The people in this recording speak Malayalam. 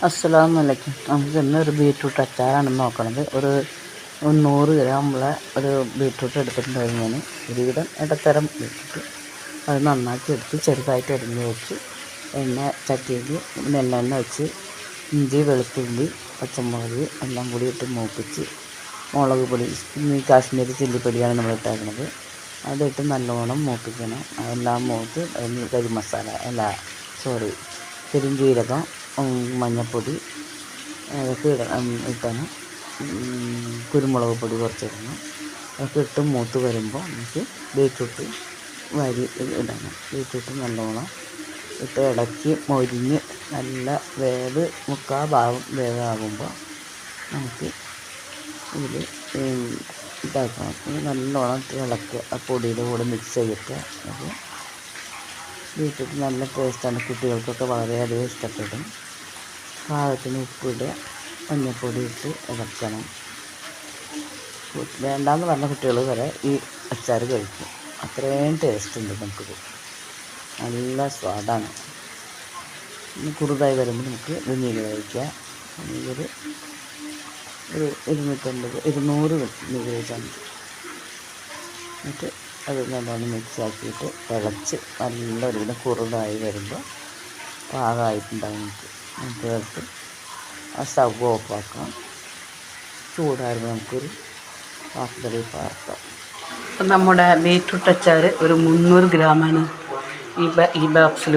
അസ്സലാമലൈക്കും. നമുക്ക് ഇന്ന് ഒരു ബീറ്റ്റൂട്ട് അച്ചാറാണ് നോക്കണത്. ഒരു 100 ഗ്രാമുള്ള ഒരു ബീറ്റ്റൂട്ട് എടുത്തിട്ടുണ്ടായിരുന്നു ഞാൻ. ഒരുവിധം ഇടത്തരം ബീറ്റ്റൂട്ട്. അത് നന്നാക്കി എടുത്ത് ചെറുതായിട്ട് അരിഞ്ഞ് വെച്ച് ചട്ടിയിൽ നെല്ലെണ്ണ വെച്ച് ഇഞ്ചി, വെളുത്തുള്ളി, പച്ചമുളക് എല്ലാം കൂടി ഇട്ട് മൂപ്പിച്ച് മുളക് പൊടി, കാശ്മീരി ചില്ലിപ്പൊടിയാണ് നമ്മൾ ഇട്ടേക്കുന്നത്. അതിട്ട് നല്ലോണം മൂപ്പിക്കണം. അതെല്ലാം മൂത്ത് കരി മസാല പെരുംജീരകം, മഞ്ഞൾപ്പൊടി അതൊക്കെ ഇട്ടണം. കുരുമുളക് പൊടി കുറച്ചിടണം. അതൊക്കെ ഇട്ട് മൂത്ത് വരുമ്പോൾ നമുക്ക് ബീറ്റ്റൂട്ട് ഇടണം. ബീറ്റ്റൂട്ട് നല്ലോണം ഇട്ട് ഇളക്കി മൊരിഞ്ഞ് നല്ല മുക്കാൽ ഭാഗം വേവാകുമ്പോൾ നമുക്ക് ഇതിൽ ഇതാക്കണം. നല്ലോണം ഇളക്കുക. ആ പൊടിയുടെ കൂടെ മിക്സ് ചെയ്തിട്ട് അത് ബീറ്റ്റൂട്ട് നല്ല ടേസ്റ്റാണ്. കുട്ടികൾക്കൊക്കെ വളരെയധികം ഇഷ്ടപ്പെടും. പാകത്തിന് ഉപ്പിടുക, മഞ്ഞൾപ്പൊടി ഇട്ട് ഇളക്കണം. വേണ്ടാന്ന് പറഞ്ഞ കുട്ടികൾ വരെ ഈ അച്ചാർ കഴിക്കും. അത്രയും ടേസ്റ്റ് ഉണ്ട് നമുക്കിത്. നല്ല സ്വാദാണ്. കുറുതായി വരുമ്പോൾ നമുക്ക് വിനീഗർ കഴിക്കുക. വിനീഗർ ഒരു 200 വിനീഗർ കഴിച്ചാൽ മതി. എന്നിട്ട് അത് നല്ലോണം മിക്സ് ആക്കിയിട്ട് ഇളച്ച് നല്ലൊരുവിധം കുറുതായി വരുമ്പോൾ പാകമായിട്ടുണ്ടാകും. നമുക്ക് എടുത്ത് ആ സ്റ്റവ് ഓഫാക്കാം. ചൂടാകുമ്പോൾ നമുക്കൊരു പാത്രത്തിൽ പാർക്കാം. നമ്മുടെ ബീറ്റ്റൂട്ട് അച്ചാർ ഒരു 300 ഗ്രാമാണ് ഈ ബോക്സിൽ